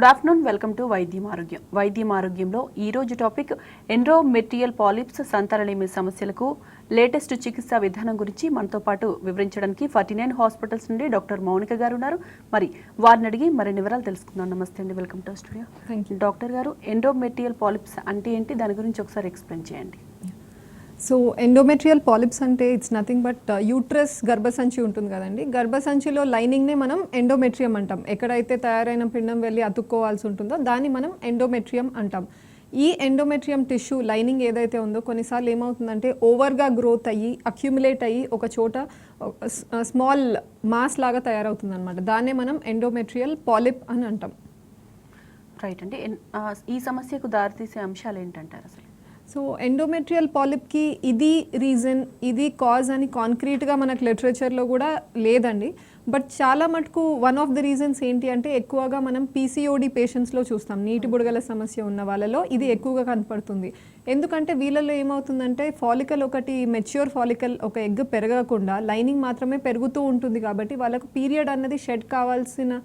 Good afternoon, welcome to వైద్యం ఆరోగ్యం. వైద్యం ఆరోగ్యంలో ఈరోజు టాపిక్ ఎండోమెట్రియల్ పాలిప్స్ సంతానలేమి సమస్యలకు లేటెస్ట్ చికిత్సా విధానం గురించి మనతో పాటు వివరించడానికి 49 హాస్పిటల్స్ నుండి డాక్టర్ మౌనిక గారు ఉన్నారు. మరి వారిని అడిగి మరిన్ని వివరాలు తెలుసుకుందాం. నమస్తే అండి, welcome to studio. Thank you. Doctor గారు, ఎండోమెట్రియల్ పాలిప్స్ అంటే ఏంటి, దాని గురించి ఒకసారి ఎక్స్ప్లెయిన్ చేయండి. సో ఎండోమెట్రియల్ పాలిప్స్ అంటే ఇట్స్ నథింగ్ బట్ యూట్రస్ గర్భసంచి ఉంటుంది కదండి. గర్భసంచిలో లైనింగ్నే మనం ఎండోమెట్రియం అంటాం. ఎక్కడైతే తయారైన పిండం వెళ్ళి అతుక్కోవాల్సి ఉంటుందో దాన్ని మనం ఎండోమెట్రియం అంటాం. ఈ ఎండోమెట్రియం టిష్యూ లైనింగ్ ఏదైతే ఉందో కొన్నిసార్లు ఏమవుతుందంటే ఓవర్గా గ్రోత్ అయ్యి అక్యుములేట్ అయ్యి ఒక చోట స్మాల్ మాస్ లాగా తయారవుతుంది అనమాట. దాన్నే మనం ఎండోమెట్రియల్ పాలిప్ అని అంటాం. రైట్ అండి. ఈ సమస్యకు దారితీసే అంశాలు ఏంటంటారు అసలు? సో ఎండోమెట్రియల్ పాలిప్కి ఇది రీజన్, ఇది కాజ్ అని కాంక్రీట్గా మనకు లిటరేచర్లో కూడా లేదండి. బట్ చాలా మటుకు వన్ ఆఫ్ ద రీజన్స్ ఏంటి అంటే ఎక్కువగా మనం పీసీఓడి పేషెంట్స్లో చూస్తాం. నీటి బుడగల సమస్య ఉన్న వాళ్ళలో ఇది ఎక్కువగా కనపడుతుంది. ఎందుకంటే వీళ్ళలో ఏమవుతుందంటే ఫాలికల్ ఒకటి మెచ్యూర్ ఫాలికల్ ఒక ఎగ్ పెరగకుండా లైనింగ్ మాత్రమే పెరుగుతూ ఉంటుంది. కాబట్టి వాళ్ళకు పీరియడ్ అన్నది షెడ్ కావాల్సిన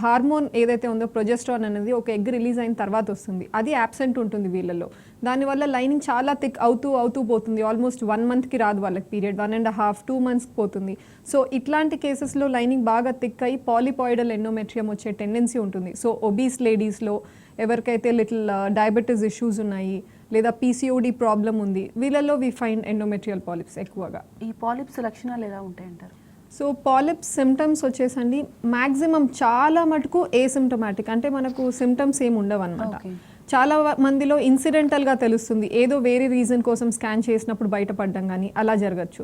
హార్మోన్ ఏదైతే ఉందో ప్రొజెస్ట్రాన్ అనేది ఒక ఎగ్ రిలీజ్ అయిన తర్వాత వస్తుంది. అది యాబ్సెంట్ ఉంటుంది వీళ్ళలో. దానివల్ల లైనింగ్ చాలా థిక్ అవుతూ పోతుంది. ఆల్మోస్ట్ 1 మంత్కి రాదు వాళ్ళకి పీరియడ్, 1.5 2 మంత్స్కి పోతుంది. సో ఇట్లాంటి కేసెస్లో లైనింగ్ బాగా థిక్ అయ్యి పాలిపాయిడల్ ఎండోమెట్రియం వచ్చే టెండెన్సీ ఉంటుంది. సో ఒబీస్ లేడీస్లో, ఎవరికైతే లిటిల్ డయాబెటీస్ ఇష్యూస్ ఉన్నాయి లేదా పీసీఓడి ప్రాబ్లం ఉంది, వీళ్ళలో వి ఫైండ్ ఎండోమెట్రియల్ పాలిప్స్ ఎక్కువగా. ఈ పాలిప్స్ లక్షణాలు ఎలా ఉంటాయంటారు? సో పాలిప్స్ సిమ్టమ్స్ వచ్చేసండి మ్యాక్సిమం చాలా మటుకు ఏసిమ్టమాటిక్, అంటే మనకు సిమ్టమ్స్ ఏమి ఉండవు అనమాట. చాలా మందిలో ఇన్సిడెంటల్గా తెలుస్తుంది, ఏదో వేరే రీజన్ కోసం స్కాన్ చేసినప్పుడు బయటపడడం కానీ అలా జరగచ్చు.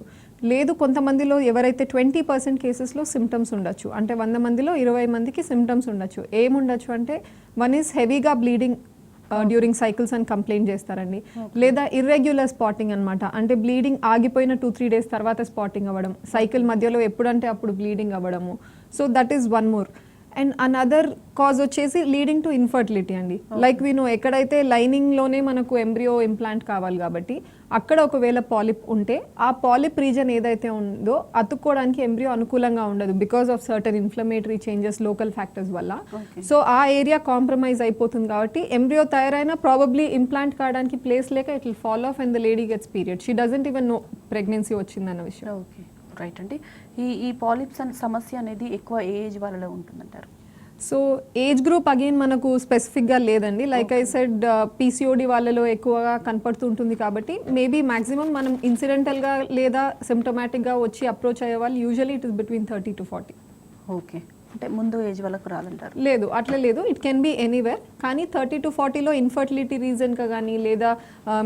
లేదు కొంతమందిలో ఎవరైతే 20% కేసెస్లో సిమ్టమ్స్ ఉండొచ్చు, అంటే 100 మందిలో 20 మందికి సిమ్టమ్స్ ఉండొచ్చు. ఏముండొచ్చు అంటే వన్ ఈజ్ హెవీగా బ్లీడింగ్ డ్యూరింగ్ సైకిల్స్ అని కంప్లైంట్ చేస్తారండి. లేదా ఇర్రెగ్యులర్ స్పాటింగ్ అనమాట, అంటే బ్లీడింగ్ ఆగిపోయిన 2-3 డేస్ తర్వాత స్పాటింగ్ అవ్వడం, సైకిల్ మధ్యలో ఎప్పుడంటే అప్పుడు బ్లీడింగ్ అవ్వడము. So that is one more. And another cause వచ్చేసి లీడింగ్ టు ఇన్ఫర్టిలిటీ అండి. లైక్ వీ నో ఎక్కడైతే లైనింగ్లోనే మనకు ఎంబ్రియో ఇంప్లాంట్ కావాలి కాబట్టి అక్కడ ఒకవేళ పాలిప్ ఉంటే ఆ పాలిప్ రీజన్ ఏదైతే ఉందో అతుక్కోవడానికి ఎంబ్రియో అనుకూలంగా ఉండదు because of certain inflammatory changes local factors వల్ల. సో ఆ ఏరియా కాంప్రమైజ్ అయిపోతుంది కాబట్టి ఎంబ్రియో తయారైనా ప్రాబబ్లీ ఇంప్లాంట్ కావడానికి ప్లేస్ లేక it will fall of and the lady gets period. She doesn't even know pregnancy వచ్చిందన్న విషయం. ఓకే, రైట్ అండి. ఈ పాలిప్స్ అనే సమస్య అనేది ఎక్కువ ఏజ్ వాళ్ళలో ఉంటుందంటారు? సో ఏజ్ గ్రూప్ అగైన్ మనకు స్పెసిఫిక్గా లేదండి. లైక్ ఐ సెడ్ పీసీఓడి వాళ్ళలో ఎక్కువగా కనపడుతుంటుంది కాబట్టి మేబీ మ్యాక్సిమం మనం ఇన్సిడెంటల్గా లేదా సిమ్టమాటిక్గా వచ్చి అప్రోచ్ అయ్యే వాళ్ళు usually it is between 30 to 40. Okay, అంటే ముందు ఏజ్ వాళ్ళకు రాదంటారు? లేదు, అట్లా లేదు, ఇట్ కెన్ బి ఎనీవేర్. కానీ 30 to 40లో ఇన్ఫర్టిలిటీ రీజన్గా కానీ లేదా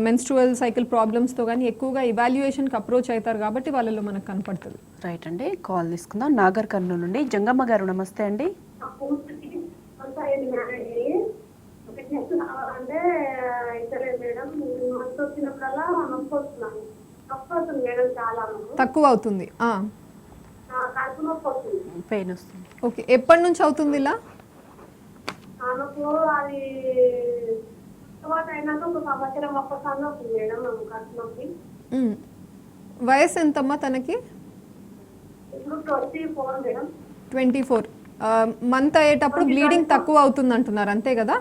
మెన్స్ట్రువల్ సైకిల్ ప్రాబ్లమ్స్తో కానీ ఎక్కువగా ఇవాల్యుయేషన్కి అప్రోచ్ అవుతారు కాబట్టి వాళ్ళలో మనకు కనపడుతుంది. రైట్ అండి, కాల్ తీసుకుందాం. నాగర్ కర్నూలు నుండి జంగమ్మ గారు, నమస్తే అండి. తక్కువ అవుతుంది, పెయిన్ వస్తుంది. ఓకే, ఎప్పటి నుంచి అవుతుంది ఇలా? వయసు ఎంతమ్మా తనకి? 24. మంత్ అయ్యేటప్పుడు బ్లీడింగ్ తక్కువ అవుతుంది అంటున్నారు, అంతే కదా?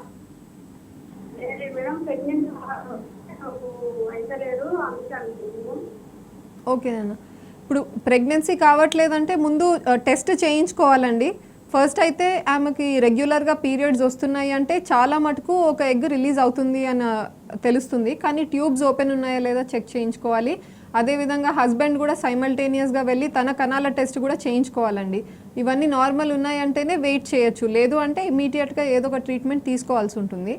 ఓకేనా, ఇప్పుడు ప్రెగ్నెన్సీ కావట్లేదంటే ముందు టెస్ట్ చేయించుకోవాలండి. ఫస్ట్ అయితే ఆమెకి రెగ్యులర్గా పీరియడ్స్ వస్తున్నాయి అంటే చాలా మటుకు ఒక ఎగ్ రిలీజ్ అవుతుంది అని తెలుస్తుంది. కానీ ట్యూబ్స్ ఓపెన్ ఉన్నాయా లేదా చెక్ చేయించుకోవాలి. అదేవిధంగా హస్బెండ్ కూడా సైమల్టేనియస్గా వెళ్ళి తన కణాల టెస్ట్ కూడా చేయించుకోవాలండి. ఇవన్నీ నార్మల్ ఉన్నాయంటేనే వెయిట్ చేయొచ్చు, లేదు అంటే ఇమీడియట్గా ఏదో ఒక ట్రీట్మెంట్ తీసుకోవాల్సి ఉంటుంది.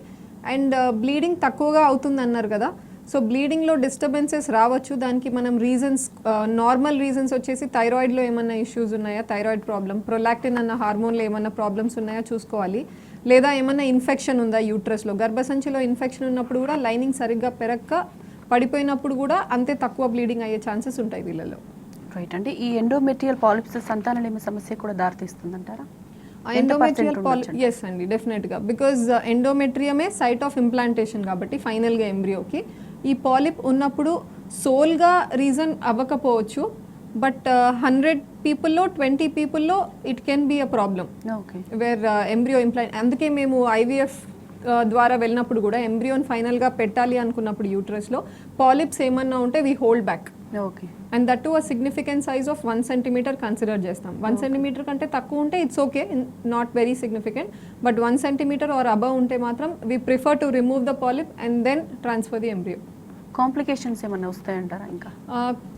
అండ్ బ్లీడింగ్ తక్కువగా అవుతుంది అన్నారు కదా, సో బ్లీడింగ్లో డిస్టర్బెన్సెస్ రావచ్చు. దానికి మనం రీజన్స్, నార్మల్ రీజన్స్ వచ్చేసి థైరాయిడ్లో ఏమన్నా ఇష్యూస్ ఉన్నాయా, థైరాయిడ్ ప్రాబ్లం, ప్రొలాక్టిన్ అన్న హార్మోన్లో ఏమన్నా ప్రాబ్లమ్స్ ఉన్నాయా చూసుకోవాలి. లేదా ఏమన్నా ఇన్ఫెక్షన్ ఉందా యూట్రస్లో, గర్భసంచిలో ఇన్ఫెక్షన్ ఉన్నప్పుడు కూడా లైనింగ్ సరిగ్గా పెరక్క పడిపోయినప్పుడు కూడా అంతే తక్కువ బ్లీడింగ్ అయ్యే ఛాన్సెస్ ఉంటాయి వీళ్ళలో. రైట్ అండి. ఈ ఎండోమెట్రియల్ పాలిప్స్ సంతానలేమి సమస్య కూడా దారితీస్తుందంటారా? ఎండోమెట్రియల్ పాలిప్, ఎస్ అండి, డెఫినెట్గా. బికాజ్ ఎండోమెట్రియమే సైట్ ఆఫ్ ఇంప్లాంటేషన్ కాబట్టి ఫైనల్గా ఎంబ్రియోకి ఈ పాలిప్ ఉన్నప్పుడు సోల్గా రీజన్ అవ్వకపోవచ్చు, బట్ 100 పీపుల్లో 20 పీపుల్లో it can be a problem okay. Where embryo implant. అందుకే మేము ఐవీఎఫ్ ద్వారా వెళ్ళినప్పుడు కూడా ఎంబ్రియోని ఫైనల్గా పెట్టాలి అనుకున్నప్పుడు యూట్రస్లో పాలిప్స్ ఏమన్నా ఉంటే we hold back. Okay. And that to a significant size of 1 centimetre consider చేస్తాం. 1 సెంటీమీటర్ కంటే తక్కువ ఉంటే it's okay, not very significant. But 1 centimetre or above ఉంటే మాత్రం we prefer to remove the polyp and then transfer the embryo. Complications ఏమైనా వస్తాయంటారా ఇంకా?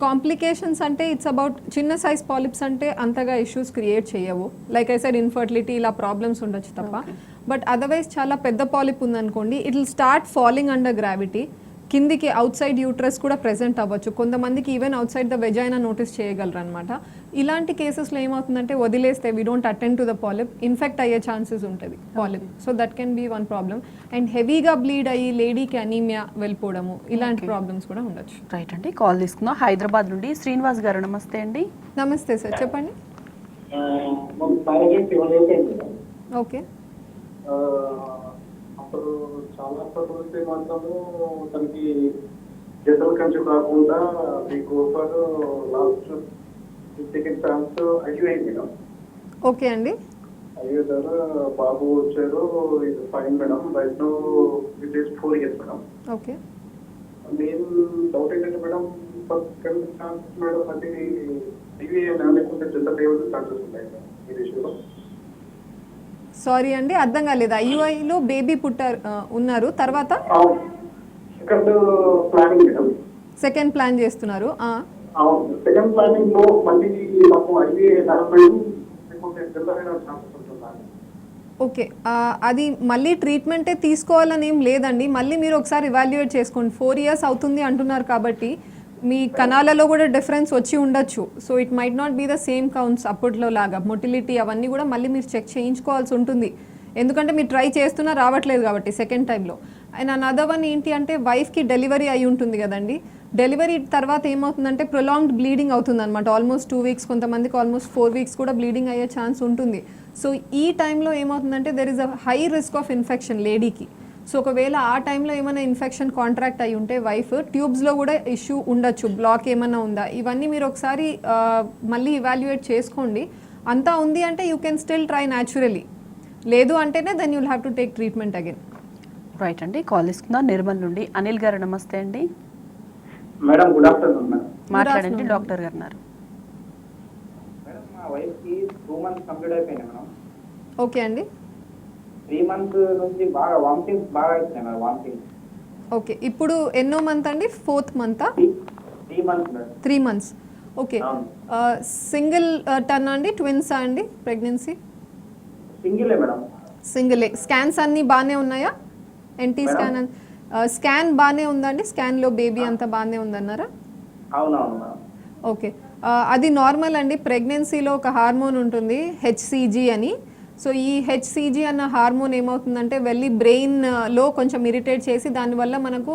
Complications అంటే ఇట్స్ అబౌట్ చిన్న సైజ్ పాలిప్స్ అంటే అంతగా ఇష్యూస్ క్రియేట్ చేయవు. లైక్ ఐ సెడ్ ఇన్ఫర్టిలిటీ ఇలా ప్రాబ్లమ్స్ ఉండొచ్చు తప్ప. బట్ అదర్వైజ్ చాలా పెద్ద పాలిప్ ఉందనుకోండి, it will start falling under gravity. కిందికి అవుట్ సైడ్ యూట్రస్ కూడా ప్రెజెంట్ అవ్వచ్చు. కొంతమందికి even outside the vagina notice చేయగలరు అనమాట. ఇలాంటి కేసెస్లో ఏమవుతుందంటే వదిలేస్తే we don't attend to the polyp, infect అయ్యే ఛాన్సెస్ ఉంటుంది polyp. So that can be one problem. And హెవీగా బ్లీడ్ అయ్యి లేడీకి అనీమియా వెళ్ళిపోవడము, ఇలాంటి ప్రాబ్లమ్స్ కూడా ఉండొచ్చు. రైట్ అండి, కాల్ తీసుకుందాం. హైదరాబాద్ నుండి శ్రీనివాస్ గారు, నమస్తే అండి. నమస్తే సార్, చెప్పండి. ఓకే. అప్పుడు చాలా పద్ధతి మాత్రము తనకి జనరల్ కంచి కాకుండా మీకు లాస్ట్ సెకండ్ ఛాన్స్ అయ్యింది మేడం. ఓకే అండి. అయ్యో సార్, బాబు వచ్చారు, ఇది fine madam. Right no it is 4 years madam. Okay. నేను డౌట్ ఏంటంటే మేడం, సెకండ్ ఛాన్స్ మేడం అది ఇవి లేకుంటే జనరల్ ఏమైనా ఛాన్సెస్ ఉన్నాయి మేడం ఈ విషయంలో? సారీ అండి, అర్థం కాలేదు. ఐయుఐలో బేబీ ఉన్నారు, తర్వాత second planning madam. Second plan చేస్తున్నారు. సెకండ్ ప్లానింగ్ లో మళ్ళీ మాకు అవి ఛాన్సెస్ ఉంటుందా? ఓకే. అది మళ్ళీ ట్రీట్మెంటే తీసుకోవాలని ఏం లేదండి. మళ్ళీ మీరు ఒకసారి ఇవాల్యుయేట్ చేసుకోండి. 4 years అవుతుంది అంటున్నారు కాబట్టి మీ కణాలలో కూడా డిఫరెన్స్ వచ్చి ఉండొచ్చు. So it might not be the same counts అప్పట్లో లాగా. మొటిలిటీ అవన్నీ కూడా మళ్ళీ మీరు చెక్ చేయించుకోవాల్సి ఉంటుంది, ఎందుకంటే మీరు ట్రై చేస్తున్నా రావట్లేదు కాబట్టి సెకండ్ టైంలో. అండ్ అనదర్ వన్ ఏంటి అంటే వైఫ్కి డెలివరీ అయి ఉంటుంది కదండి. డెలివరీ తర్వాత ఏమవుతుందంటే ప్రొలాంగ్డ్ బ్లీడింగ్ అవుతుంది అనమాట. ఆల్మోస్ట్ 2 weeks, కొంతమందికి ఆల్మోస్ట్ 4 weeks కూడా బ్లీడింగ్ అయ్యే ఛాన్స్ ఉంటుంది. సో ఈ టైంలో ఏమవుతుందంటే there is a high risk of infection లేడీకి. సో ఒకవేళ ఆ టైంలో ఏమైనా ఇన్ఫెక్షన్ కాంట్రాక్ట్ అయి ఉంటే వైఫ్ ట్యూబ్స్లో కూడా ఇష్యూ ఉండొచ్చు, బ్లాక్ ఏమైనా ఉందా, ఇవన్నీ మీరు ఒకసారి మళ్ళీ ఇవాల్యుయేట్ చేసుకోండి. అంతా ఉంది అంటే you can still try naturally, లేదు అంటేనే then you'll have to take treatment again. Right అండి, కాల్ తీసుకుందాం. నిర్మల్ నుండి అనిల్ గారు, నమస్తే అండి. Madam good afternoon madam. మాట్లాడండి, డాక్టర్ గారు ఉన్నారు. మేడం మా వైఫ్కి 2 months కంప్లీట్ అయిపోయింది మేడం. ఓకే అండి. 3 months నుంచి బాగా వామిటింగ్స్ బాగా అవుతున్నాయి మేడం. వామిటింగ్స్. ఓకే. ఇప్పుడు ఎన్నో మంత్ అండి? 4th మంతా? 3 months madam. 3 months. Okay. Single turn అండి, ట్విన్సా అండి ప్రెగ్నెన్సీ? సింగిలే మేడం. సింగిలే. స్కాన్స్ అన్నీ బాగానే ఉన్నాయా? ఎన్టీ స్కాన్ స్కాన్ బాగానే ఉందండి? స్కాన్లో బేబీ అంతా బాగానే ఉందన్నారా? అవునవును మేడం. ఓకే. అది నార్మల్ అండి. ప్రెగ్నెన్సీలో ఒక హార్మోన్ ఉంటుంది హెచ్సిజీ అని. సో ఈ హెచ్సిజీ అన్న హార్మోన్ ఏమవుతుందంటే వెళ్ళి బ్రెయిన్లో కొంచెం ఇరిటేట్ చేసి దానివల్ల మనకు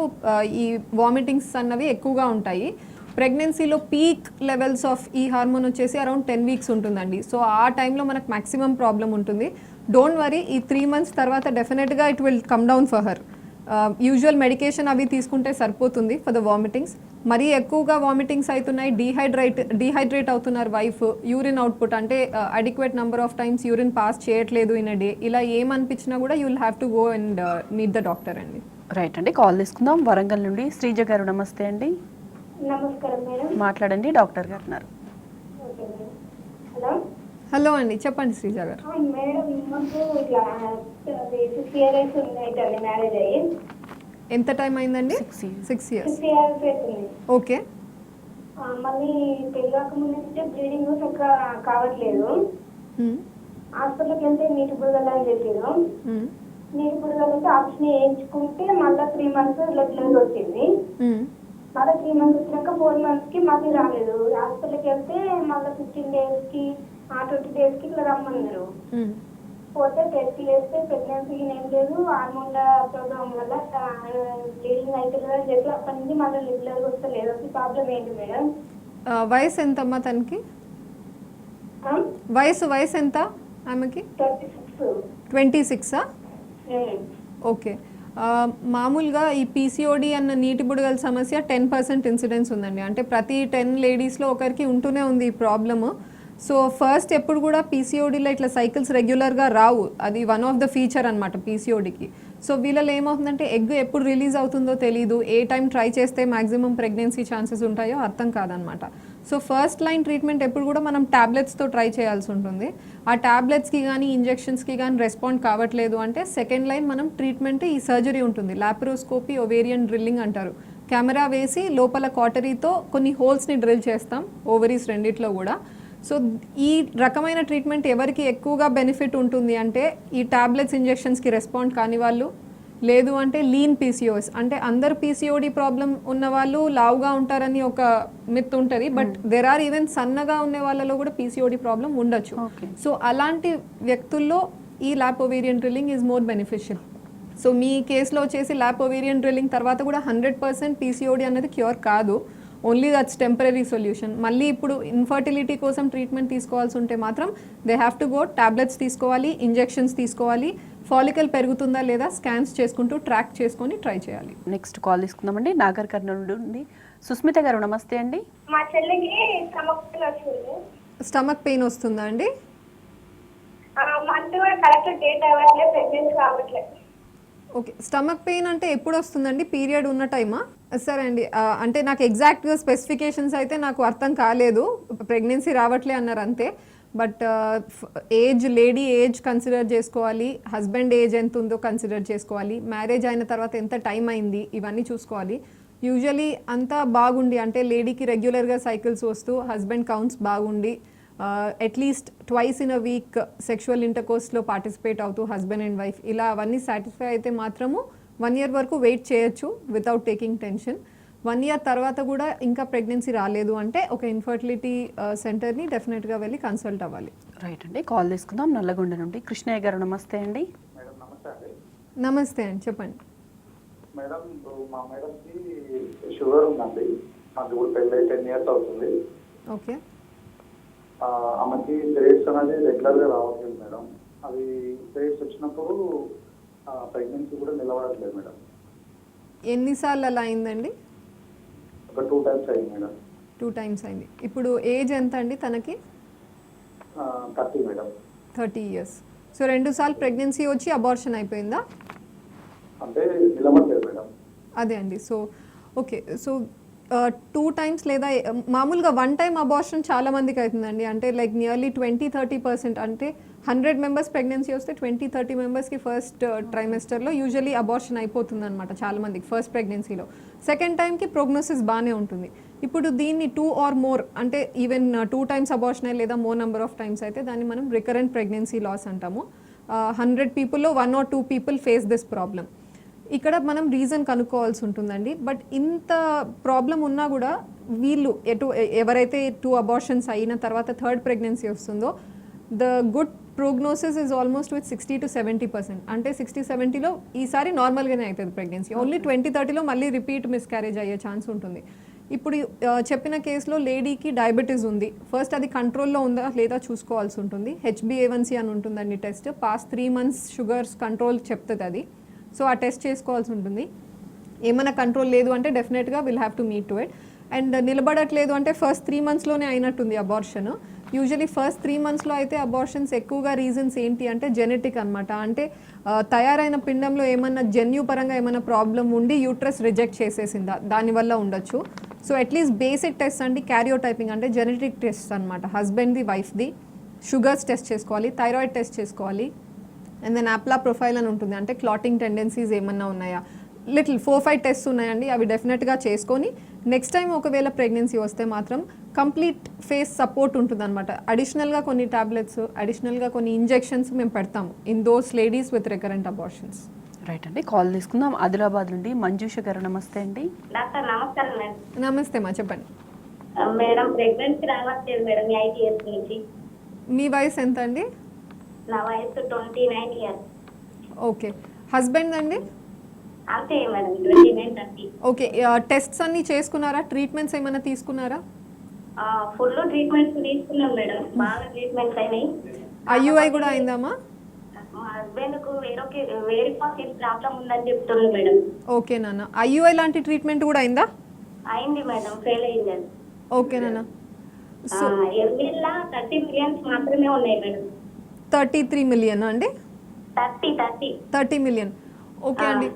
ఈ వామిటింగ్స్ అన్నవి ఎక్కువగా ఉంటాయి. ప్రెగ్నెన్సీలో పీక్ లెవెల్స్ ఆఫ్ ఈ హార్మోన్ వచ్చేసి అరౌండ్ 10 weeks ఉంటుందండి. సో ఆ టైంలో మనకు మ్యాక్సిమం ప్రాబ్లం ఉంటుంది. డోంట్ వరీ, ఈ 3 months తర్వాత డెఫినెట్గా it will come down for her. Usual medication అవి తీసుకుంటే సరిపోతుంది ఫర్ ద వామిటింగ్స్. మరీ ఎక్కువగా వామిటింగ్స్ అవుతున్నాయి, డీహైడ్రేట్ అవుతున్నారు వైఫ్, యూరిన్ అవుట్పుట్ అంటే adequate number of times urine pass చేయట్లేదు ఇన్ అ డే, ఇలా ఏమనిపించినా కూడా you will have to go and meet the doctor అండి. రైట్ అండి, కాల్ తీసుకుందాం. వరంగల్ నుండి శ్రీజ గారు, నమస్తే అండి. నమస్కారం మేడం. మాట్లాడండి, డాక్టర్ గారు ఉన్నారు. హలో. హలో అండి, చెప్పండి శ్రీజ గారు. మేడం మాకు ఇట్లా 6 years ఉంది మ్యారేజ్ అయ్యి. ఎంత టైం అయిందండి? 6 years. 6 years అవుతుంది. ఓకే. మళ్ళీ పెళ్ళాక ముందు బ్లీడింగ్ చక్కగా కావట్లేదు. హాస్పిటల్కి వెళ్తే నీటి బుడగలు అని చెప్పారు. నీటి బుడగలు అయితే ఆప్షన్ వేయించుకుంటే మళ్ళీ 3 months బ్లడ్ వచ్చింది. మళ్ళీ 3 months వచ్చినాక 4 months కి మళ్ళీ రాలేదు. హాస్పిటల్కి వెళ్తే మళ్ళీ 15 days కి 20 days కి ఇట్లా రమ్మన్నారు. పోతే టెస్ట్ చేస్తే ప్రెగ్నెన్సీ ఏం లేదు, హార్మోన్ల ప్రోగ్రామ్ వల్ల బ్లీడింగ్ అవుతుంది అని చెప్పి అప్పటి నుంచి మళ్ళీ రెగ్యులర్గా వస్తలేదు. అసలు ప్రాబ్లం ఏంటి మేడం? వయసు ఎంతమ్మా తనకి? వయసు ఎంత ఆమెకి? 26. 26ఆ? ఓకే. మామూలుగా ఈ పీసీఓడి అన్న నీటి బుడగల సమస్య 10% ఇన్సిడెన్స్ ఉందండి. అంటే ప్రతి 10 లేడీస్లో ఒకరికి ఉంటూనే ఉంది ఈ ప్రాబ్లము. సో ఫస్ట్ ఎప్పుడు కూడా పీసీఓడిలో ఇట్లా సైకిల్స్ రెగ్యులర్గా రావు. అది వన్ ఆఫ్ ద ఫీచర్ అనమాట పీసీఓడికి. సో వీళ్ళలో ఏమవుతుందంటే ఎగ్ ఎప్పుడు రిలీజ్ అవుతుందో తెలీదు, ఏ టైం ట్రై చేస్తే మ్యాక్సిమం ప్రెగ్నెన్సీ ఛాన్సెస్ ఉంటాయో అర్థం కాదనమాట. సో ఫస్ట్ లైన్ ట్రీట్మెంట్ ఎప్పుడు కూడా మనం ట్యాబ్లెట్స్తో ట్రై చేయాల్సి ఉంటుంది. ఆ ట్యాబ్లెట్స్కి కానీ ఇంజెక్షన్స్కి కానీ రెస్పాండ్ కావట్లేదు అంటే సెకండ్ లైన్ మనం ట్రీట్మెంట్ ఈ సర్జరీ ఉంటుంది. లాప్రోస్కోపీ, ఓవేరియన్ డ్రిల్లింగ్ అంటారు. కెమెరా వేసి లోపల కాటరీతో కొన్ని హోల్స్ని డ్రిల్ చేస్తాం ఓవరీస్ రెండిట్లో కూడా. సో ఈ రకమైన ట్రీట్మెంట్ ఎవరికి ఎక్కువగా బెనిఫిట్ ఉంటుంది అంటే ఈ టాబ్లెట్స్ ఇంజెక్షన్స్కి రెస్పాండ్ కాని వాళ్ళు, లేదు అంటే లీన్ పీసీఓఎస్. అంటే అందరు పీసీఓడి ప్రాబ్లం ఉన్న వాళ్ళు లావుగా ఉంటారని ఒక మిత్ ఉంటుంది, బట్ దెర్ ఆర్ ఈవెన్ సన్నగా ఉన్న వాళ్ళలో కూడా పీసీఓడి ప్రాబ్లం ఉండొచ్చు. సో అలాంటి వ్యక్తుల్లో ఈ lap ovarian drilling is more beneficial. So మీ కేసులో వచ్చేసి ల్యాప్ ఓవేరియన్ డ్రిల్లింగ్ తర్వాత కూడా 100% పీసీఓడి అనేది క్యూర్ కాదు, ఓన్లీ దట్స్ టెంపరీ సొల్యూషన్. మళ్ళీ ఇప్పుడు ఇన్ఫర్టిలిటీ కోసం ట్రీట్మెంట్ తీసుకోవాల్సి ఉంటే మాత్రం they have to go, tablets తీసుకోవాలి, ఇంజెక్షన్స్ తీసుకోవాలి, ఫాలికల్ పెరుగుతుందా లేదా స్కాన్స్ చేసుకుంటూ ట్రాక్ చేసుకొని ట్రై చేయాలి. నెక్స్ట్ కాల్ తీసుకుందామండి. నాగర్ కర్నూలు నుండి సుస్మిత గారు, నమస్తే అండి. మా చెల్లికి స్టమక్ పెయిన్ వస్తుంది. స్టమక్ పెయిన్ వస్తుందా అండి? మంత్ కూడా కరెక్ట్ డేట్ అవ్వట్లేదు, ప్రెగ్నెన్సీ కావట్లేదు. ఓకే, స్టమక్ పెయిన్ అంటే ఎప్పుడు వస్తుందండి? పీరియడ్ ఉన్న టైమా? సరే అండి, అంటే నాకు ఎగ్జాక్ట్గా స్పెసిఫికేషన్స్ అయితే నాకు అర్థం కాలేదు. ప్రెగ్నెన్సీ రావట్లే అన్నారు అంతే. But age, lady age consider చేసుకోవాలి, హస్బెండ్ ఏజ్ ఎంత ఉందో కన్సిడర్ చేసుకోవాలి, మ్యారేజ్ అయిన తర్వాత ఎంత టైం అయింది, ఇవన్నీ చూసుకోవాలి. యూజువలీ అంతా బాగుండి, అంటే లేడీకి రెగ్యులర్గా సైకిల్స్ వస్తూ, హస్బెండ్ కౌంట్స్ బాగుండి, at least twice in a week sexual ఇంటర్కోర్స్లో పార్టిసిపేట్ అవుతూ హస్బెండ్ అండ్ వైఫ్ ఇలా అవన్నీ సాటిస్ఫై అయితే మాత్రము 1 year వరకు వెయిట్ చేయొచ్చు వితౌట్ టేకింగ్ టెన్షన్. 1 year తర్వాత కూడా ఇంకా ప్రెగ్నెన్సీ రాలేదు అంటే ఒక ఇన్ఫర్టిలిటీ సెంటర్ని డెఫినెట్గా వెళ్ళి కన్సల్ట్ అవ్వాలి. రైట్ అండి, కాల్ తీసుకుందాం. నల్లగొండ నుండి కృష్ణయ్య గారు, నమస్తే అండి. మేడం నమస్తే అండి. నమస్తే అండి, చెప్పండి. మేడం మా మేడంకి షుగర్ ఉందండి. నాకు ఇప్పుడు పెళ్ళి 10 years అవుతుంది. ఓకే, ఆమెకి పీరియడ్స్ అనేది రెగ్యులర్గా రావట్లేదు మేడం. అది పీరియడ్స్ వచ్చినప్పుడు ప్రెగ్నెన్సీ కూడా నిలబడట్లేదు మేడం. ఎన్నిసార్లు అలా అయిందండి? ఒక 2 times అయింది మేడం. 2 times అయింది. ఇప్పుడు ఏజ్ ఎంత అండి తనకి? 30 మేడం. 30 years. సో 2 సార్లు ప్రెగ్నెన్సీ వచ్చి అబార్షన్ అయిపోయిందా? అంటే నిలబడలేదు మేడం. అదే అండి. సో ఓకే, సో 2 times లేదా మామూలుగా 1 time అబార్షన్ చాలా మందికి అవుతుందండి. అంటే లైక్ నియర్లీ 20-30%, అంటే 100 members ప్రెగ్నెన్సీ వస్తే 20-30 మెంబర్స్కి ఫస్ట్ ట్రైమెస్టర్లో యూజువలీ అబార్షన్ అయిపోతుంది అనమాట చాలా మందికి ఫస్ట్ ప్రెగ్నెన్సీలో. సెకండ్ టైంకి ప్రోగ్నోసిస్ బాగానే ఉంటుంది. ఇప్పుడు దీన్ని 2 or more అంటే ఈవెన్ 2 times అబార్షన్ లేదా మోర్ నెంబర్ ఆఫ్ టైమ్స్ అయితే దాన్ని మనం రికరెంట్ ప్రెగ్నెన్సీ లాస్ అంటాము. 100 peopleలో 1 or 2 people face this problem. ఇక్కడ మనం రీజన్ కనుక్కోవాల్సి ఉంటుందండి. బట్ ఇంత ప్రాబ్లం ఉన్నా కూడా వీళ్ళు ఎవరైతే 2 abortions అయిన తర్వాత థర్డ్ ప్రెగ్నెన్సీ వస్తుందో the good prognosis is almost with 60-70%. అంటే 60-70లో ఈసారి నార్మల్గానే అవుతుంది ప్రెగ్నెన్సీ. ఓన్లీ 20-30లో మళ్ళీ రిపీట్ మిస్క్యారేజ్ అయ్యే ఛాన్స్ ఉంటుంది. ఇప్పుడు చెప్పిన కేసులో లేడీకి డయాబెటీస్ ఉంది. ఫస్ట్ అది కంట్రోల్లో ఉందా లేదా చూసుకోవాల్సి ఉంటుంది. HbA1c అని ఉంటుందండి test. Past 3 months sugars control చెప్తుంది అది. సో ఆ టెస్ట్ చేసుకోవాల్సి ఉంటుంది. ఏమైనా కంట్రోల్ లేదు అంటే డెఫినెట్గా will have to meet to it. And నిలబడట్లేదు అంటే ఫస్ట్ 3 monthsలోనే అయినట్టుంది అబార్షన్. యూజువలీ ఫస్ట్ 3 monthsలో అయితే అబార్షన్స్ ఎక్కువగా రీజన్స్ ఏంటి అంటే జెనెటిక్ అనమాట. అంటే తయారైన పిండంలో ఏమన్నా జన్యుపరంగా ఏమైనా ప్రాబ్లం ఉండి యూట్రస్ రిజెక్ట్ చేసేసిందా, దానివల్ల ఉండొచ్చు. సో అట్లీస్ట్ బేసిక్ టెస్ట్ అండి, క్యారియోటైపింగ్ అంటే జెనెటిక్ టెస్ట్ అనమాట. హస్బెండ్ది, వైఫ్ది షుగర్స్ టెస్ట్ చేసుకోవాలి, థైరాయిడ్ టెస్ట్ చేసుకోవాలి. అండ్ దెన్ యాప్లా ప్రొఫైల్ అని ఉంటుంది, అంటే క్లాటింగ్ టెండెన్సీస్ ఏమన్నా ఉన్నాయా, లిటిల్ 4-5 tests ఉన్నాయండి, అవి డెఫినెట్గా చేసుకొని నెక్స్ట్ టైం ఒకవేళ ప్రెగ్నెన్సీ వస్తే మాత్రం కంప్లీట్ ఫేస్ సపోర్ట్ ఉంటుంది అనమాట. అడిషనల్గా కొన్ని టాబ్లెట్స్, అడిషనల్గా కొన్ని ఇంజెక్షన్స్ మేము పెడతాము in those ladies with recurrent abortions. Right అండి, కాల్ తీసుకుందాం. ఆదిలాబాద్ నుండి మంజుష గారు, నమస్తే అండి. డాక్టర్ నమస్కారం మేడం. నమస్తే మా, చెప్పండి. మేడం ప్రెగ్నెన్సీ రావట్లేదు మేడం 8 years నుంచి. మీ వయసు ఎంత అండి? నా వయసు 29 years. ఓకే, హస్బెండ్ అండి? అంతే మేడం 29-30. ఓకే, టెస్ట్స్ అన్నీ చేసుకున్నారా? ట్రీట్మెంట్స్ ఏమైనా తీసుకున్నారా? ఫుల్ ట్రీట్మెంట్స్ తీసుకున్నాం మేడం, బాగా ట్రీట్మెంట్స్ అయినాయి. IUI కూడా అయిందమ్మా? మా హస్బెండ్ హస్బెండ్ కు వేరే ప్రాబ్లం ఉందని చెప్తుంది మేడం. ఓకే నాన్న, ఐయుఐ లాంటి ట్రీట్మెంట్ కూడా అయిందా? అయింది మేడం, ఫెయిల్ అయింది. ఓకే నాన్న. సో ఎంబీఎల్లా 30 మిలియన్స్ మాత్రమే ఉన్నాయి మేడం. 33 మిలియన్ అండి? 30 మిలియన్. ఓకే అండి.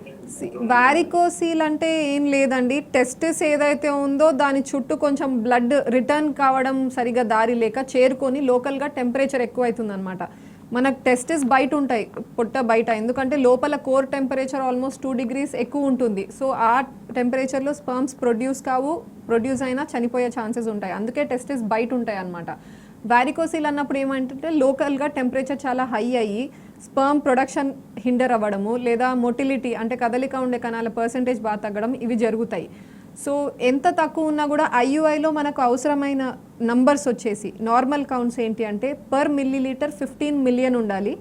వారికోసీల్ అంటే ఏం లేదండి, టెస్టిస్ ఏదైతే ఉందో దాని చుట్టూ కొంచెం బ్లడ్ రిటర్న్ కావడం సరిగా దారి లేక చేరుకొని లోకల్గా టెంపరేచర్ ఎక్కువ అవుతుంది అనమాట. మనకు టెస్టిస్ బయట ఉంటాయి, పొట్ట బయట, ఎందుకంటే లోపల కోర్ టెంపరేచర్ ఆల్మోస్ట్ 2 degrees ఎక్కువ ఉంటుంది. సో ఆ టెంపరేచర్లో స్పర్మ్స్ ప్రొడ్యూస్ అయినా చనిపోయే ఛాన్సెస్ ఉంటాయి, అందుకే టెస్టిస్ బయట ఉంటాయి అనమాట. వారికోసిల్ అన్నప్పుడు ఏమంటే లోకల్గా టెంపరేచర్ చాలా హై అయ్యి స్పర్మ్ ప్రొడక్షన్ హిండర్ అవ్వడము, లేదా మొటిలిటీ అంటే కదలిక ఉండే కణాల పర్సంటేజ్ బాగా తగ్గడం, ఇవి జరుగుతాయి. సో ఎంత తక్కువ ఉన్నా కూడా ఐయుఐలో మనకు అవసరమైన నంబర్స్ వచ్చేసి నార్మల్ కౌంట్స్ ఏంటి అంటే పర్ మిల్లీలీటర్ 15 మిలియన్ ఉండాలి,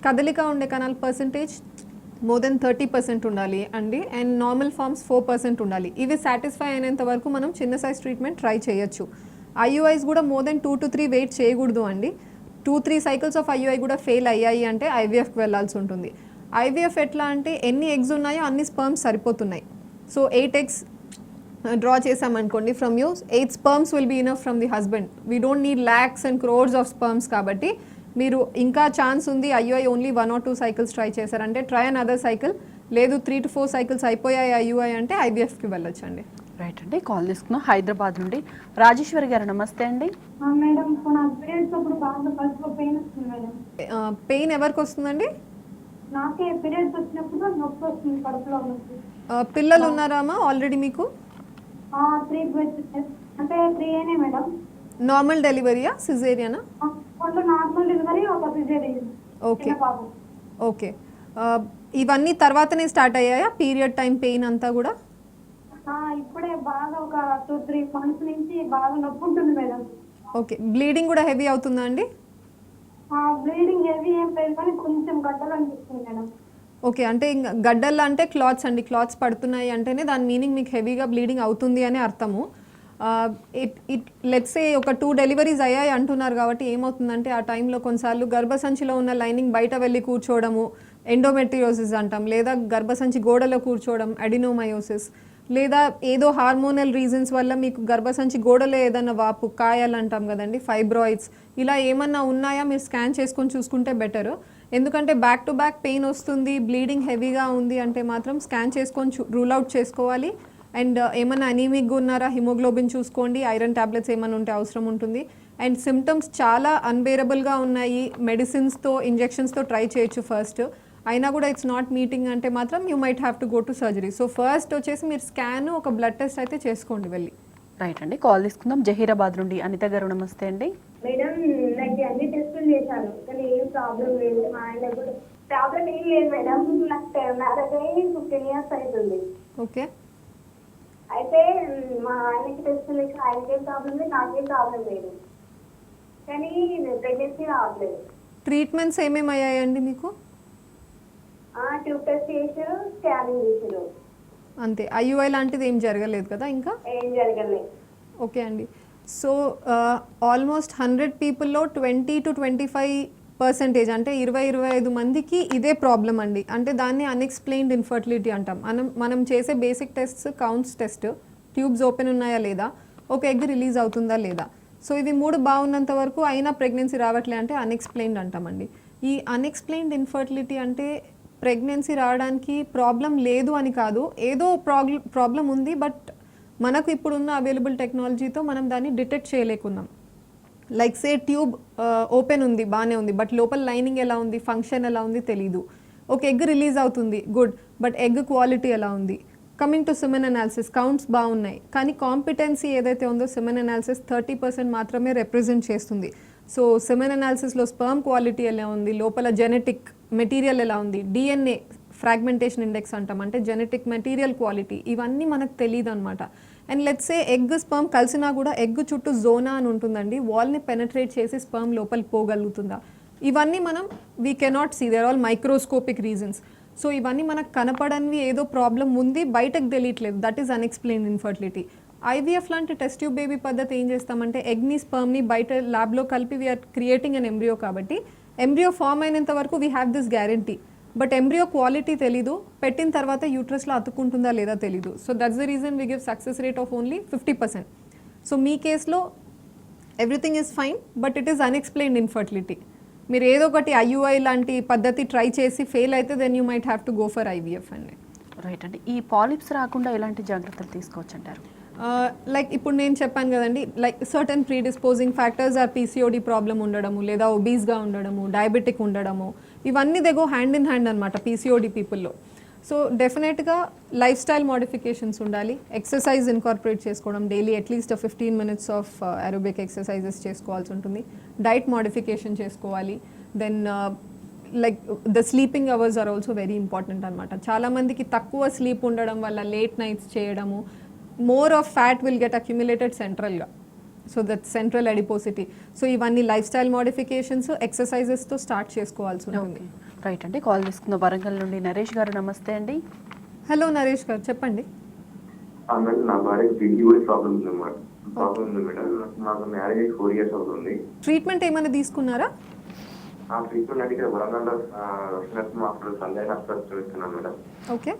కదలిక ఉండే కణాల పర్సంటేజ్ మోర్ దెన్ 30% ఉండాలి అండి, అండ్ నార్మల్ ఫార్మ్స్ 4% ఉండాలి. ఇవి సాటిస్ఫై అయినంత వరకు మనం చిన్న సైజ్ ట్రీట్మెంట్ ట్రై చేయొచ్చు. ఐయుఐస్ కూడా మోర్ దెన్ 2 to 3 వెయిట్ చేయకూడదు అండి. 2-3 సైకిల్స్ ఆఫ్ ఐయుఐ కూడా ఫెయిల్ అయ్యాయి అంటే ఐవీఎఫ్కి వెళ్ళాల్సి ఉంటుంది. ఐవీఎఫ్ ఎట్లా అంటే ఎన్ని ఎగ్స్ ఉన్నాయో అన్ని స్పర్మ్స్ సరిపోతున్నాయి. సో 8 eggs డ్రా చేసామనుకోండి from you, 8 sperms will be enough from the husband. We don't need lakhs and crores of sperms. కాబట్టి మీరు ఇంకా ఛాన్స్ ఉంది, IUI only 1 or 2 cycles try చేశారంటే ట్రై అనదర్ సైకిల్, లేదు 3 to 4 cycles అయిపోయాయి ఐయుఐ అంటే ఐవీఎఫ్కి వెళ్ళొచ్చు అండి. రైట్ అండి, కాల్ తీసుకున్నాం హైదరాబాద్ నుండి రాజేశ్వరి గారు. నమస్తే అండి మేడం. నాకు పీరియడ్స్ అప్పుడు బాగా కడుపులో పెయిన్ వస్తుంది మేడం. పెయిన్ ఎవరికి వస్తుందండి? నాకే పీరియడ్స్ వచ్చినప్పుడు నొప్పి వస్తుంది, కడుపులో నొప్పి. పిల్లలు ఉన్నారామా ఆల్రెడీ మీకు? 3 అంటే 3 అయినా మేడం. నార్మల్ డెలివరీయా సిజేరియనా? నార్మల్ డెలివరీ, ఒక సిజేరియన్. Okay okay. ఇవన్నీ తర్వాతనే స్టార్ట్ అయ్యాయా పీరియడ్ టైం పెయిన్ అంతా కూడా? ఇప్పుడే బాగా ఒక 2-3 months నుంచి బాగా నొప్పి ఉంటుంది మేడం. ఓకే. బ్లీడింగ్ కూడా హెవీ అవుతుందా అండి? బ్లీడింగ్ హెవీ ఏం లేదు కానీ కొంచెం గడ్డలు అనిపిస్తుంది మేడం. ఓకే, అంటే ఇంకా గడ్డల్లో అంటే క్లాత్స్ అండి, క్లాత్స్ పడుతున్నాయి అంటేనే దాని మీనింగ్ మీకు హెవీగా బ్లీడింగ్ అవుతుంది అని అర్థము. లెట్స్ సే ఒక 2 deliveries అయ్యాయి అంటున్నారు కాబట్టి ఏమవుతుందంటే ఆ టైంలో కొన్నిసార్లు గర్భసంచిలో ఉన్న లైనింగ్ బయట వెళ్ళి కూర్చోవడము ఎండోమెట్రియోసిస్ అంటాం, లేదా గర్భసంచి గోడలో కూర్చోవడం అడినోమయోసిస్, లేదా ఏదో హార్మోనల్ రీజన్స్ వల్ల మీకు గర్భసంచి గోడలో ఏదైనా వాపు కాయాలు అంటాం కదండి, ఫైబ్రాయిడ్స్, ఇలా ఏమన్నా ఉన్నాయా మీరు స్కాన్ చేసుకొని చూసుకుంటే బెటర్. ఎందుకంటే బ్యాక్ టు బ్యాక్ పెయిన్ వస్తుంది, బ్లీడింగ్ హెవీగా ఉంది అంటే మాత్రం స్కాన్ చేసుకొని రూల్ అవుట్ చేసుకోవాలి. అండ్ ఏమైనా అనీమిక్గా ఉన్నారా హిమోగ్లోబిన్ చూసుకోండి, ఐరన్ టాబ్లెట్స్ ఏమైనా ఉంటే అవసరం ఉంటుంది. అండ్ సిమ్టమ్స్ చాలా అన్బేరబుల్గా ఉన్నాయి, మెడిసిన్స్తో ఇంజెక్షన్స్తో ట్రై చేయొచ్చు ఫస్ట్, అయినా కూడా ఇట్స్ నాట్ మీటింగ్ అంటే మాత్రం you might have to go to surgery. So first వచ్చేసి మీరు స్కాన్, ఒక బ్లడ్ టెస్ట్ అయితే చేసుకోండి వెళ్ళి. రైట్ అండి, కాల్ తీసుకుందాం జహీరాబాద్ నుండి అనిత గారు. నమస్తే అండి మేడం. నాకు అన్ని టెస్టులు చేశాను కానీ ఏం ప్రాబ్లం లేదు. మా ఆయన కూడా ప్రాబ్లం ఏం లేదు మేడం. నాకు మ్యారేజ్ అయ్యి 15 years అవుతుంది. ఓకే. అయితే మా ఆయనకి టెస్టులు చేసి ఆయనకేం ప్రాబ్లం లేదు, నాకేం ప్రాబ్లం లేదు, కానీ ప్రెగ్నెన్సీ రావట్లేదు. ట్రీట్మెంట్స్ ఏమేమి అయ్యాయండి మీకు? ట్యూబ్ టెస్ట్ చేశారు, స్కానింగ్ చేశారు, అంతే. ఐయుఐ లాంటిది ఏం జరగలేదు కదా ఇంకా? ఏం జరగలేదు. ఓకే అండి. సో ఆల్మోస్ట్ 100 peopleలో 20 to 25% అంటే 20-25 మందికి ఇదే ప్రాబ్లం అండి. అంటే దాన్ని అన్ఎక్స్ప్లెయిన్డ్ ఇన్ఫర్టిలిటీ అంటాం. మనం చేసే basic tests, counts test, tubes open ఉన్నాయా లేదా, ఒక ఎగ్ రిలీజ్ అవుతుందా లేదా, సో ఇవి 3 బాగున్నంత వరకు అయినా ప్రెగ్నెన్సీ రావట్లే అంటే అన్ఎక్స్ప్లెయిన్డ్ అంటామండి. ఈ అన్ఎక్స్ప్లెయిన్డ్ ఇన్ఫర్టిలిటీ అంటే ప్రెగ్నెన్సీ రావడానికి ప్రాబ్లం లేదు అని కాదు, ఏదో ప్రాబ్లం ఉంది, బట్ మనకు ఇప్పుడున్న అవైలబుల్ టెక్నాలజీతో మనం దాన్ని డిటెక్ట్ చేయలేకున్నాం. లైక్ సే ట్యూబ్ ఓపెన్ ఉంది, బాగానే ఉంది, బట్ లోపల లైనింగ్ ఎలా ఉంది, ఫంక్షన్ ఎలా ఉంది తెలీదు. ఒక ఎగ్ రిలీజ్ అవుతుంది, గుడ్, బట్ ఎగ్ క్వాలిటీ ఎలా ఉంది. Coming to semen analysis, counts బాగున్నాయి, కానీ కాంపిటెన్సీ ఏదైతే ఉందో సిమెన్ అనాలిసిస్ 30% మాత్రమే రిప్రజెంట్ చేస్తుంది. సో సిమెన్ అనాలిసిస్లో స్పర్మ్ క్వాలిటీ ఎలా ఉంది, లోపల జెనెటిక్ మెటీరియల్ ఎలా ఉంది, డిఎన్ఏ ఫ్రాగ్మెంటేషన్ ఇండెక్స్ అంటాం, అంటే జెనెటిక్ మెటీరియల్ క్వాలిటీ, ఇవన్నీ మనకు తెలియదు అనమాట. And let's say egg sperm కలిసినా కూడా ఎగ్ చుట్టూ జోనా అని ఉంటుందండి, వాల్ని పెనట్రేట్ చేసి స్పర్మ్ లోపల పోగలుగుతుందా, ఇవన్నీ మనం we cannot see, they're all microscopic reasons. So ఇవన్నీ మనకు కనపడనివి, ఏదో ప్రాబ్లం ఉంది బయటకు తెలియట్లేదు, that is unexplained infertility. IVF లాంటి టెస్ట్ ట్యూబ్ బేబీ పద్ధతి ఏం చేస్తామంటే ఎగ్ని స్పర్మ్ని బయట ల్యాబ్లో కలిపి వీఆర్ క్రియేటింగ్ అన్ ఎంబ్రియో, కాబట్టి ఎంబ్రియో ఫామ్ అయినంత వరకు we have this guarantee. But embryo quality తెలీదు, పెట్టిన తర్వాత యూట్రస్లో అతుక్కుంటుందా లేదా తెలీదు. So that's the reason we give success rate of only 50%. So మీ కేసులో everything is fine, but it is unexplained infertility. మీరు ఏదో ఒకటి ఐయుఐ లాంటి పద్ధతి ట్రై చేసి ఫెయిల్ అయితే then you might have to go for IVF అండి. రైట్ అండి. ఈ పాలిప్స్ రాకుండా ఎలాంటి జాగ్రత్తలు తీసుకోవచ్చు అంటారు? లైక్ ఇప్పుడు నేను చెప్పాను కదండి, like certain predisposing factors are PCOD problem ఉండడము, లేదా ఒబీస్గా ఉండడము, డయాబెటిక్ ఉండడము, ఇవన్నీ they go hand in hand అనమాట పీసీఓడి పీపుల్లో. సో డెఫినెట్గా లైఫ్ స్టైల్ మోడిఫికేషన్స్ ఉండాలి, ఎక్సర్సైజ్ ఇన్కార్పొరేట్ చేసుకోవడం, daily at least 15 minutes of aerobic exercises చేసుకోవాల్సి ఉంటుంది, డైట్ మోడిఫికేషన్ చేసుకోవాలి, then like the sleeping hours are also very important అనమాట. చాలామందికి తక్కువ స్లీప్ ఉండడం వల్ల లేట్ నైట్స్ చేయడము, more of fat will get accumulated సెంట్రల్గా, so that central adiposity. So ఇవన్నీ లైఫ్ స్టైల్ మోడిఫికేషన్స్, ఎక్సర్సైజెస్తో స్టార్ట్ చేసుకోవాల్సి ఉంటుంది. రైట్ అండి. కాల్ తీసుకున్న వరంగల్ నుండి నరేష్ గారు, నమస్తే అండి. హలో నరేష్ గారు, చెప్పండి. మేడం నా భార్యకి పీసీఓడి ప్రాబ్లం ఉంది మేడం. నాకు మ్యారేజ్ 4 years అవుతుంది. ట్రీట్మెంట్ ఏమైనా తీసుకున్నారా? ఆ ట్రీట్మెంట్ అంటే ఇక్కడ వరంగల్లో హాస్పిటల్, సంజయ్ హాస్పిటల్ చూస్తున్నాను మేడం. ఓకే.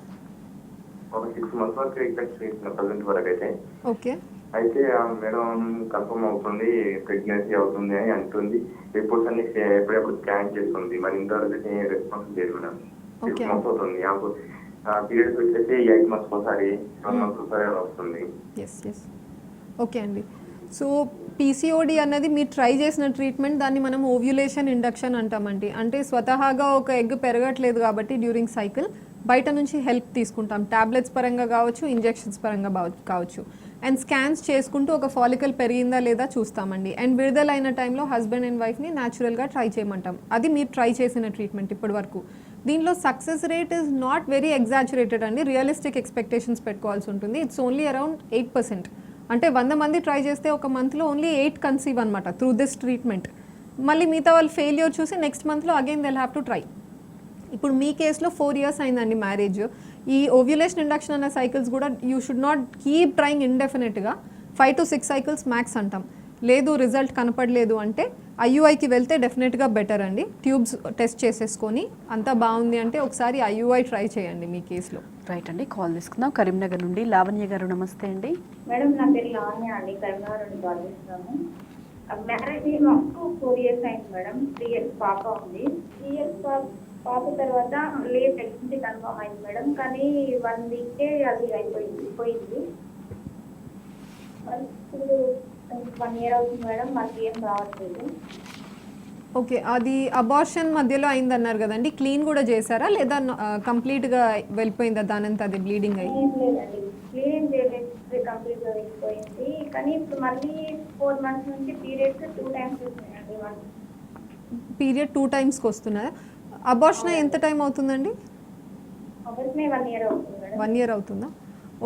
ఒక 6 months వరకు ఎక్స్పెక్ట్ చేసిన ప్రజెంట్ వరకు అయితే. ఓకే. అయితే మేడం కన్ఫర్మ్ అవుతుంది, ప్రెగ్నెన్సీ అవుతుంది అని అంటుంది. రిపోర్ట్స్ అన్ని ఎప్పుడెప్పుడు స్కాన్ చేస్తుంది, మరి ఇంతవరకు రెస్పాన్స్ లేదు మేడం. 6 months అవుతుంది. పీరియడ్స్ వచ్చేసి 8 months ఒకసారి, 12 months ఒకసారి వస్తుంది. ఎస్. ఓకే అండి. సో పీసీఓడి అన్నది మీరు ట్రై చేసిన ట్రీట్మెంట్, దాన్ని మనం ఓవ్యులేషన్ ఇండక్షన్ అంటామండి. అంటే స్వతహాగా ఒక ఎగ్ పెరగట్లేదు కాబట్టి డ్యూరింగ్ సైకిల్ బయట నుంచి హెల్ప్ తీసుకుంటాం, టాబ్లెట్స్ పరంగా కావచ్చు, ఇంజెక్షన్స్ పరంగా కావచ్చు. అండ్ స్కాన్స్ చేసుకుంటూ ఒక ఫాలికల్ పెరిగిందా లేదా చూస్తామండి. అండ్ విడుదలైన టైంలో హస్బెండ్ అండ్ వైఫ్ని న్యాచురల్గా ట్రై చేయమంటాం. అది మీరు ట్రై చేసిన ట్రీట్మెంట్ ఇప్పటి వరకు. దీనిలో success rate is not very exaggerated అండి, రియలిస్టిక్ ఎక్స్పెక్టేషన్స్ పెట్టుకోవాల్సి ఉంటుంది. It's only around 8%. అంటే 100 మంది ట్రై చేస్తే ఒక మంత్లో ఓన్లీ 8 కన్సీవ్ అనమాట త్రూ దిస్ ట్రీట్మెంట్. మళ్ళీ మిగతా వాళ్ళు ఫెయిల్యూర్ చూసి నెక్స్ట్ మంత్లో again they have to try. ఇప్పుడు మీ కేసులో 4 years అయిందండి మ్యారేజ్. ఈ ఓవ్యులేషన్ ఇండక్షన్ అనే సైకిల్స్ కూడా you should not keep trying ఇండెఫినెట్గా. 5 to 6 cycles మ్యాక్స్ అంటాం. లేదు రిజల్ట్ కనపడలేదు అంటే ఐయుఐకి వెళ్తే డెఫినెట్గా బెటర్ అండి. ట్యూబ్స్ టెస్ట్ చేసేసుకొని అంతా బాగుంది అంటే ఒకసారి ఐయుఐ ట్రై చేయండి మీ కేసులో. రైట్ అండి. కాల్ తీసుకుందాం. కరీంనగర్ నుండి లావణ్య గారు, నమస్తే అండి. మేడం నా పేరు లావణ్య అండి, కరీంనగర్ నుండి కాల్ చేస్తున్నాము. మ్యారేజ్ మాకు 4 years అయింది మేడం. 3 years పాప ఉంది. 3 years పాప తర్వాత లేదు ప్రెగ్నెన్సీ కన్ఫర్మ్ అయింది మేడం. కానీ 1 week అది పోయింది. ఇప్పుడు 1 year అవుతుంది మేడం, మాకు ఏం రావట్లేదు. ఓకే. అది అబార్షన్ మధ్యలో అయిందన్నారు కదండి, క్లీన్ కూడా చేశారా లేదా కంప్లీట్గా వెళ్ళిపోయిందా దానంతా అది బ్లీడింగ్ అయ్యి? ఏం లేదండి, క్లీన్ చేయలేదు, కంప్లీట్గా వెళ్ళిపోయింది. కానీ ఇప్పుడు మళ్ళీ 4 months నుంచి పీరియడ్స్ 2 times వస్తున్నాయండి. పీరియడ్ 2 timesకి వస్తున్నాయా? అబార్షన్ ఎంత టైం అవుతుందండి? అబార్షన్ 1 year అవుతుంది మేడం. 1 year అవుతుందా?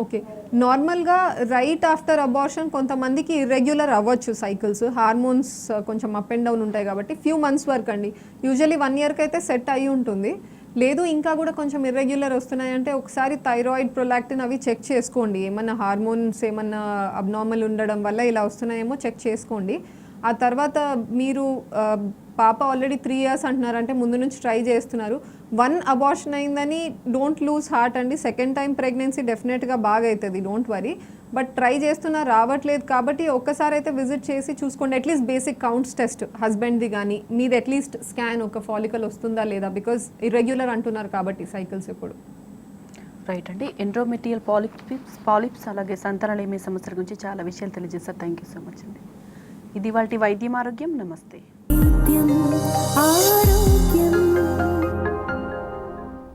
ఓకే. నార్మల్గా రైట్ ఆఫ్టర్ అబార్షన్ కొంతమందికి ఇర్రెగ్యులర్ అవ్వచ్చు సైకిల్స్, హార్మోన్స్ కొంచెం అప్ అండ్ డౌన్ ఉంటాయి కాబట్టి ఫ్యూ మంత్స్ వరకు అండి. యూజువలీ 1 yearకి అయితే సెట్ అయ్యి ఉంటుంది. లేదు ఇంకా కూడా కొంచెం ఇర్రెగ్యులర్ వస్తున్నాయంటే ఒకసారి థైరాయిడ్, ప్రొలాక్టిన్ అవి చెక్ చేసుకోండి. ఏమన్నా హార్మోన్స్ ఏమన్నా అబ్నార్మల్ ఉండడం వల్ల ఇలా వస్తున్నాయేమో చెక్ చేసుకోండి. ఆ తర్వాత మీరు పాప ఆల్రెడీ 3 years అంటున్నారంటే ముందు నుంచి ట్రై చేస్తున్నారు. 1 abortion అయిందని డోంట్ లూజ్ హార్ట్ అండి. సెకండ్ టైం ప్రెగ్నెన్సీ డెఫినెట్గా బాగా అవుతుంది, డోంట్ వరీ. బట్ ట్రై చేస్తున్నా రావట్లేదు కాబట్టి ఒక్కసారి అయితే విజిట్ చేసి చూసుకోండి. అట్లీస్ట్ బేసిక్ కౌంట్స్ టెస్ట్ హస్బెండ్ది కానీ మీది అట్లీస్ట్ స్కాన్, ఒక ఫాలికల్ వస్తుందా లేదా, బికాజ్ ఇర్రెగ్యులర్ అంటున్నారు కాబట్టి సైకిల్స్ ఇప్పుడు. రైట్ అండి. ఎండ్రోమెట్రియల్ పాలిప్స్ అలాగే సంతానలేమి సమస్యల గురించి చాలా విషయాలు తెలియజేస్తారు. థ్యాంక్ యూ సో మచ్ అండి. ఇది వాటి వైద్యం ఆరోగ్యం. నమస్తే.